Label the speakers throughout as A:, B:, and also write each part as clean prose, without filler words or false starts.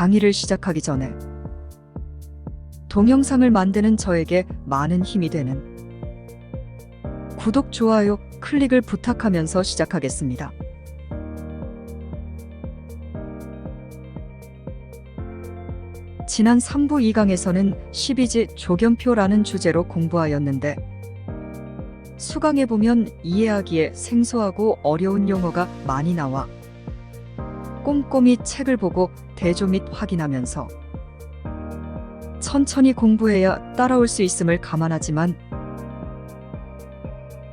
A: 강의를 시작하기 전에 동영상을 만드는 저에게 많은 힘이 되는 구독, 좋아요, 클릭을 부탁하면서 시작하겠습니다. 지난 3부 2강에서는 12지 조견표라는 주제로 공부하였는데 수강해 보면 이해하기에 생소하고 어려운 용어가 많이 나와 꼼꼼히 책을 보고 대조 및 확인하면서 천천히 공부해야 따라올 수 있음을 감안하지만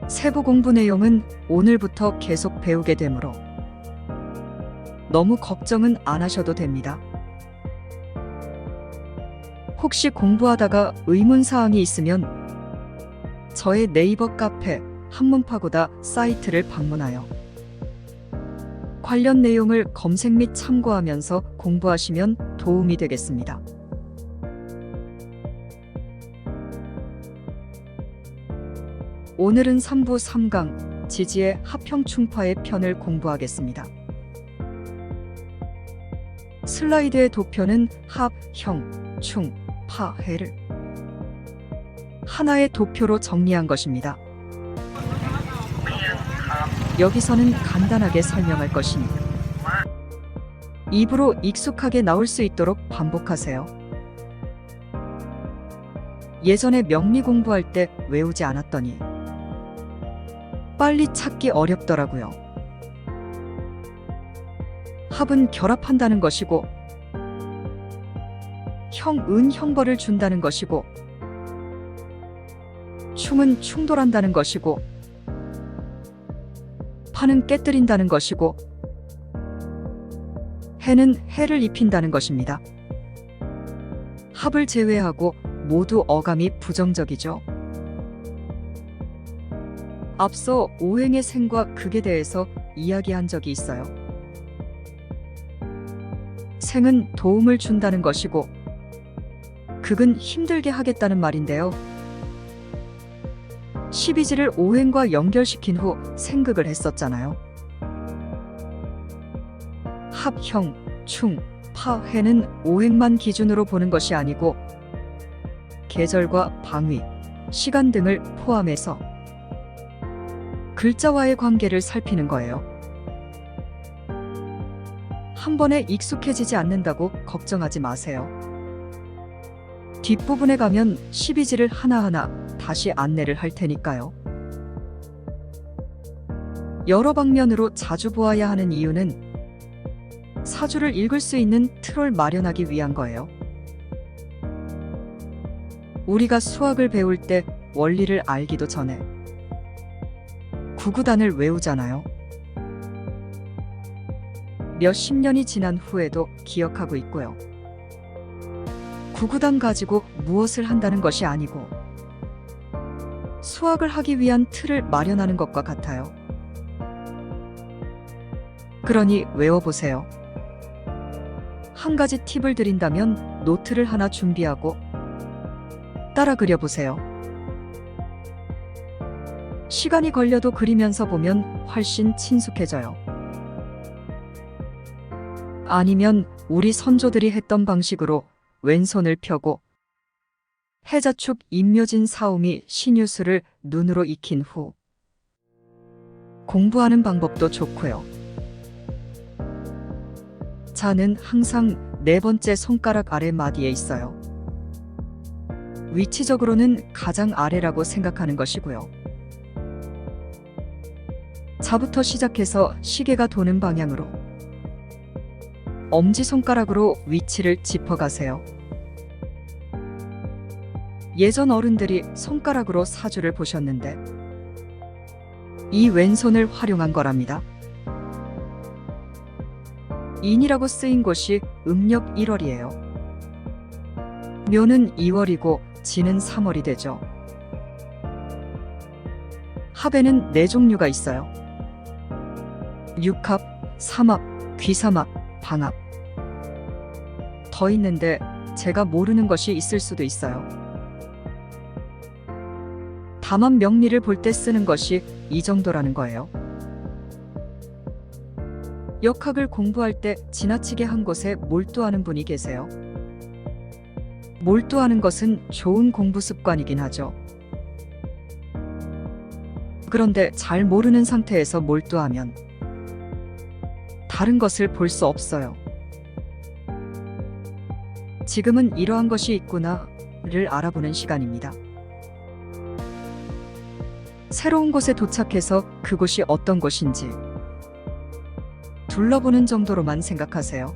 A: 세부 공부 내용은 오늘부터 계속 배우게 되므로 너무 걱정은 안 하셔도 됩니다. 혹시 공부하다가 의문사항이 있으면 저의 네이버 카페 한문파고다 사이트를 방문하여 관련 내용을 검색 및 참고하면서 공부하시면 도움이 되겠습니다. 오늘은 3부 3강 지지의 합형충파의 편을 공부하겠습니다. 슬라이드의 도표는 합, 형, 충, 파, 해를 하나의 도표로 정리한 것입니다. 여기서는 간단하게 설명할 것이니 입으로 익숙하게 나올 수 있도록 반복하세요. 예전에 명리 공부할 때 외우지 않았더니 빨리 찾기 어렵더라고요. 합은 결합한다는 것이고 형은 형벌을 준다는 것이고 충은 충돌한다는 것이고 파는 깨뜨린다는 것이고 해는 해를 입힌다는 것입니다. 합을 제외하고 모두 어감이 부정적이죠. 앞서 오행의 생과 극에 대해서 이야기한 적이 있어요. 생은 도움을 준다는 것이고 극은 힘들게 하겠다는 말인데요. 12지를 오행과 연결시킨 후 생극을 했었잖아요. 합, 형, 충, 파, 해는 오행만 기준으로 보는 것이 아니고 계절과 방위, 시간 등을 포함해서 글자와의 관계를 살피는 거예요. 한 번에 익숙해지지 않는다고 걱정하지 마세요. 뒷부분에 가면 12지를 하나하나 다시 안내를 할 테니까요. 여러 방면으로 자주 보아야 하는 이유는 사주를 읽을 수 있는 틀을 마련하기 위한 거예요. 우리가 수학을 배울 때 원리를 알기도 전에 구구단을 외우잖아요. 몇십 년이 지난 후에도 기억하고 있고요. 구구단 가지고 무엇을 한다는 것이 아니고 수학을 하기 위한 틀을 마련하는 것과 같아요. 그러니 외워보세요. 한 가지 팁을 드린다면 노트를 하나 준비하고 따라 그려보세요. 시간이 걸려도 그리면서 보면 훨씬 친숙해져요. 아니면 우리 선조들이 했던 방식으로 왼손을 펴고 해자축 임묘진 사오미 신유수를 눈으로 익힌 후 공부하는 방법도 좋고요. 자는 항상 네 번째 손가락 아래 마디에 있어요. 위치적으로는 가장 아래라고 생각하는 것이고요. 자부터 시작해서 시계가 도는 방향으로 엄지손가락으로 위치를 짚어가세요. 예전 어른들이 손가락으로 사주를 보셨는데 이 왼손을 활용한 거랍니다. 인이라고 쓰인 곳이 음력 1월이에요. 묘는 2월이고 지는 3월이 되죠. 합에는 4종류가 있어요. 육합, 삼합, 귀삼합, 방합. 더 있는데 제가 모르는 것이 있을 수도 있어요. 다만 명리를 볼 때 쓰는 것이 이 정도라는 거예요. 역학을 공부할 때 지나치게 한 것에 몰두하는 분이 계세요. 몰두하는 것은 좋은 공부 습관이긴 하죠. 그런데 잘 모르는 상태에서 몰두하면 다른 것을 볼 수 없어요. 지금은 이러한 것이 있구나를 알아보는 시간입니다. 새로운 곳에 도착해서 그곳이 어떤 곳인지 둘러보는 정도로만 생각하세요.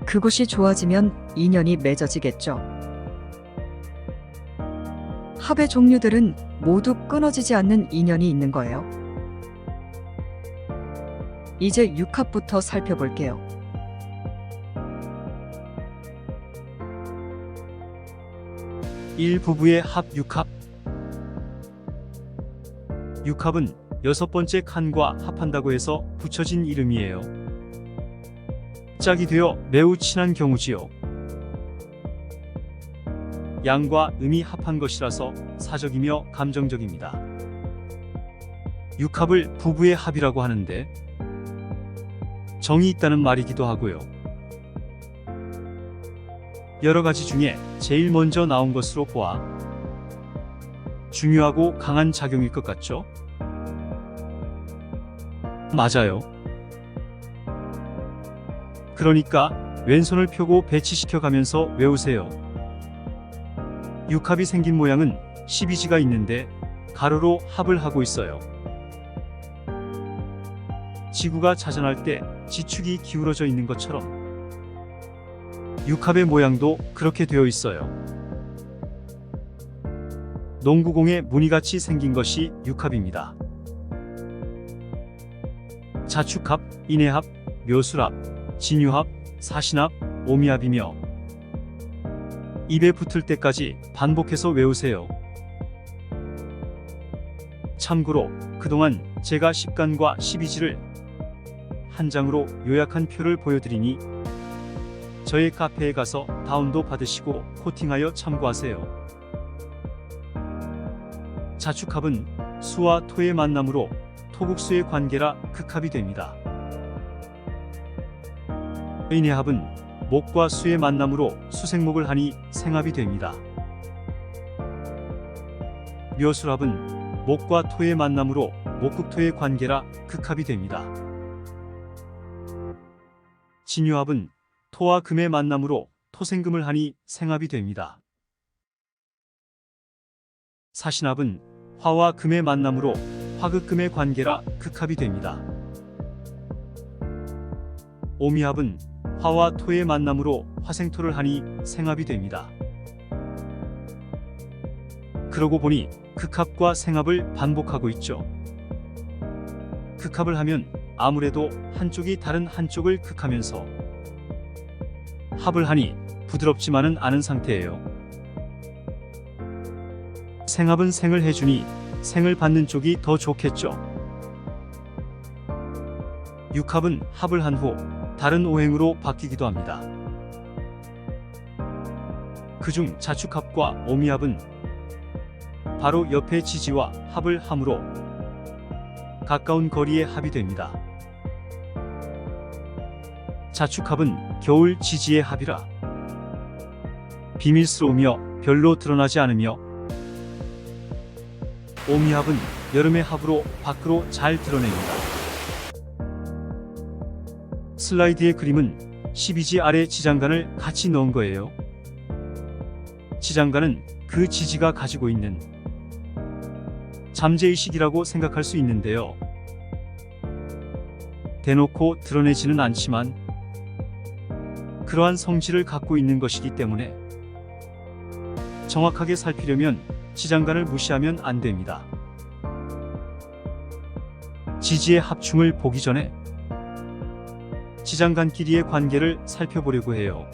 A: 그곳이 좋아지면 인연이 맺어지겠죠. 합의 종류들은 모두 끊어지지 않는 인연이 있는 거예요. 이제 6합부터 살펴볼게요.
B: 부부의 합 6합. 6합은 여섯 번째 칸과 합한다고 해서 붙여진 이름이에요. 짝이 되어 매우 친한 경우지요. 양과 음이 합한 것이라서 사적이며 감정적입니다. 6합을 부부의 합이라고 하는데 정이 있다는 말이기도 하고요. 여러 가지 중에 제일 먼저 나온 것으로 보아 중요하고 강한 작용일 것 같죠? 맞아요. 그러니까 왼손을 펴고 배치시켜 가면서 외우세요. 6합이 생긴 모양은 12지가 있는데 가로로 합을 하고 있어요. 지구가 자전할 때 지축이 기울어져 있는 것처럼 6합의 모양도 그렇게 되어 있어요. 농구공의 무늬같이 생긴 것이 6합입니다. 자축합, 인해합, 묘술합, 진유합, 사신합, 오미합이며 입에 붙을 때까지 반복해서 외우세요. 참고로 그동안 제가 10간과 12지를 한 장으로 요약한 표를 보여드리니 저의 카페에 가서 다운도 받으시고 코팅하여 참고하세요. 자축합은 수와 토의 만남으로 토국수의 관계라 극합이 됩니다. 인해합은 목과 수의 만남으로 수생목을 하니 생합이 됩니다. 묘술합은 목과 토의 만남으로 목극토의 관계라 극합이 됩니다. 진유합은 토와 금의 만남으로 토생금을 하니 생합이 됩니다. 사신합은 화와 금의 만남으로 화극금의 관계라 극합이 됩니다. 오미합은 화와 토의 만남으로 화생토를 하니 생합이 됩니다. 그러고 보니 극합과 생합을 반복하고 있죠. 극합을 하면 아무래도 한쪽이 다른 한쪽을 극하면서 합을 하니 부드럽지만은 않은 상태예요. 생합은 생을 해주니 생을 받는 쪽이 더 좋겠죠. 육합은 합을 한 후 다른 오행으로 바뀌기도 합니다. 그중 자축합과 오미합은 바로 옆의 지지와 합을 함으로 가까운 거리에 합이 됩니다. 자축합은 겨울 지지의 합이라 비밀스러우며 별로 드러나지 않으며 오미합은 여름의 합으로 밖으로 잘 드러냅니다. 슬라이드의 그림은 12지 아래 지장간을 같이 넣은 거예요. 지장간은 그 지지가 가지고 있는 잠재의식이라고 생각할 수 있는데요. 대놓고 드러내지는 않지만 그러한 성질을 갖고 있는 것이기 때문에 정확하게 살피려면 지장간을 무시하면 안 됩니다. 지지의 합충을 보기 전에 지장간끼리의 관계를 살펴보려고 해요.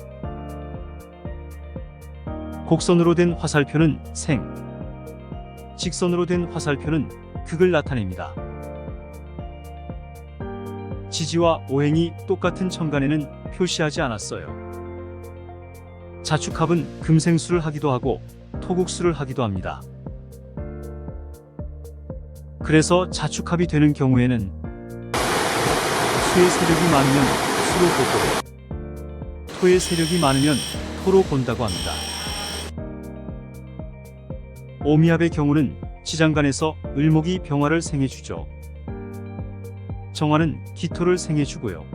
B: 곡선으로 된 화살표는 생, 직선으로 된 화살표는 극을 나타냅니다. 지지와 오행이 똑같은 천간에는 표시하지 않았어요. 자축합은 금생수를 하기도 하고 토국수를 하기도 합니다. 그래서 자축합이 되는 경우에는 수의 세력이 많으면 수로 보고 토의 세력이 많으면 토로 본다고 합니다. 오미합의 경우는 지장간에서 을목이 병화를 생해주죠. 정화는 기토를 생해주고요.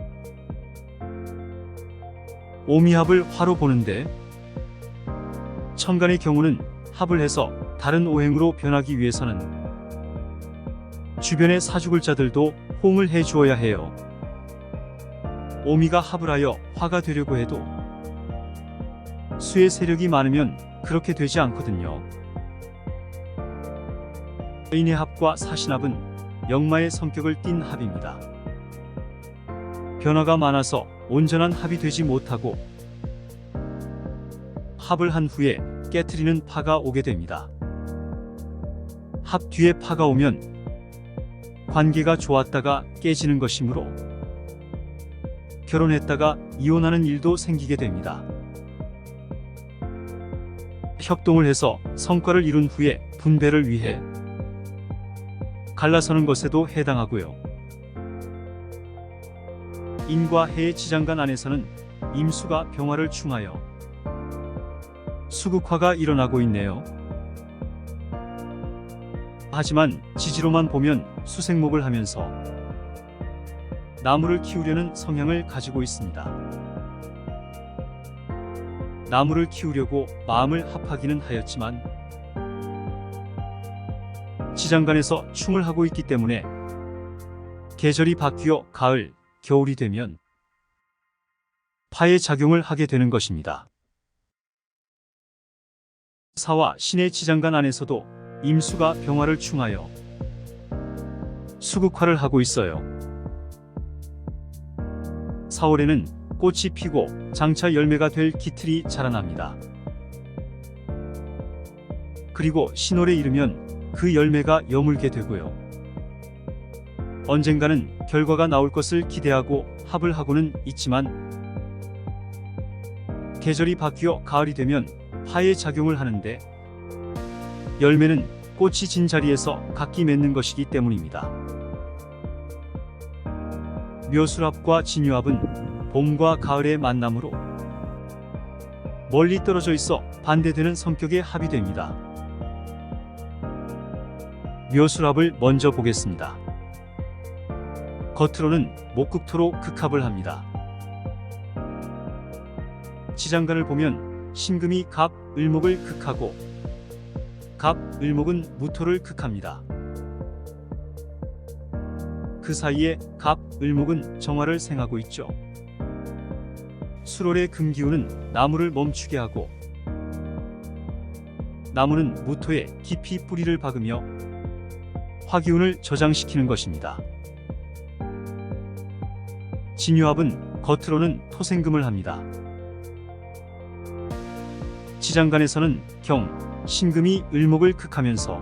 B: 오미합을 화로 보는데 천간의 경우는 합을 해서 다른 오행으로 변하기 위해서는 주변의 사주글자들도 호응을 해주어야 해요. 오미가 합을 하여 화가 되려고 해도 수의 세력이 많으면 그렇게 되지 않거든요. 인의 합과 사신합은 역마의 성격을 띤 합입니다. 변화가 많아서 온전한 합이 되지 못하고 합을 한 후에 깨트리는 파가 오게 됩니다. 합 뒤에 파가 오면 관계가 좋았다가 깨지는 것이므로 결혼했다가 이혼하는 일도 생기게 됩니다. 협동을 해서 성과를 이룬 후에 분배를 위해 갈라서는 것에도 해당하고요. 인과 해의 지장간 안에서는 임수가 병화를 충하여 수극화가 일어나고 있네요. 하지만 지지로만 보면 수생목을 하면서 나무를 키우려는 성향을 가지고 있습니다. 나무를 키우려고 마음을 합하기는 하였지만 지장간에서 충을 하고 있기 때문에 계절이 바뀌어 가을, 겨울이 되면 파의 작용을 하게 되는 것입니다. 사와 신의 지장간 안에서도 임수가 병화를 충하여 수극화를 하고 있어요. 4월에는 꽃이 피고 장차 열매가 될 기틀이 자라납니다. 그리고 신월에 이르면 그 열매가 여물게 되고요. 언젠가는 결과가 나올 것을 기대하고 합을 하고는 있지만 계절이 바뀌어 가을이 되면 화의 작용을 하는데 열매는 꽃이 진 자리에서 각기 맺는 것이기 때문입니다. 묘술합과 진유합은 봄과 가을의 만남으로 멀리 떨어져 있어 반대되는 성격의 합이 됩니다. 묘술합을 먼저 보겠습니다. 겉으로는 목극토로 극합을 합니다. 지장간을 보면 신금이 갑, 을목을 극하고 갑, 을목은 무토를 극합니다. 그 사이에 갑, 을목은 정화를 생하고 있죠. 수월의 금기운은 나무를 멈추게 하고 나무는 무토에 깊이 뿌리를 박으며 화기운을 저장시키는 것입니다. 진유합은 겉으로는 토생금을 합니다. 지장간에서는 경, 신금이 을목을 극하면서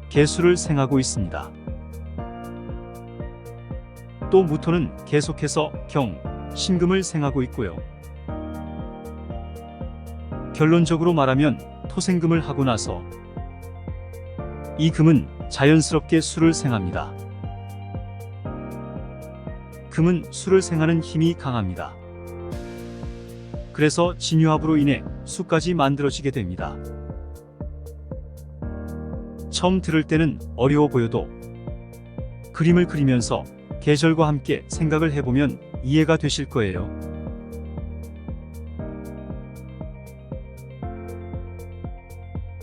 B: 개수를 생하고 있습니다. 또 무토는 계속해서 경, 신금을 생하고 있고요. 결론적으로 말하면 토생금을 하고 나서 이 금은 자연스럽게 수를 생합니다. 금은 수를 생하는 힘이 강합니다. 그래서 진유합으로 인해 수까지 만들어지게 됩니다. 처음 들을 때는 어려워 보여도 그림을 그리면서 계절과 함께 생각을 해보면 이해가 되실 거예요.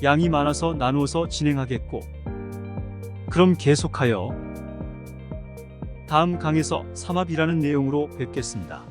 B: 양이 많아서 나누어서 진행하겠고, 그럼 계속하여 다음 강에서 삼합이라는 내용으로 뵙겠습니다.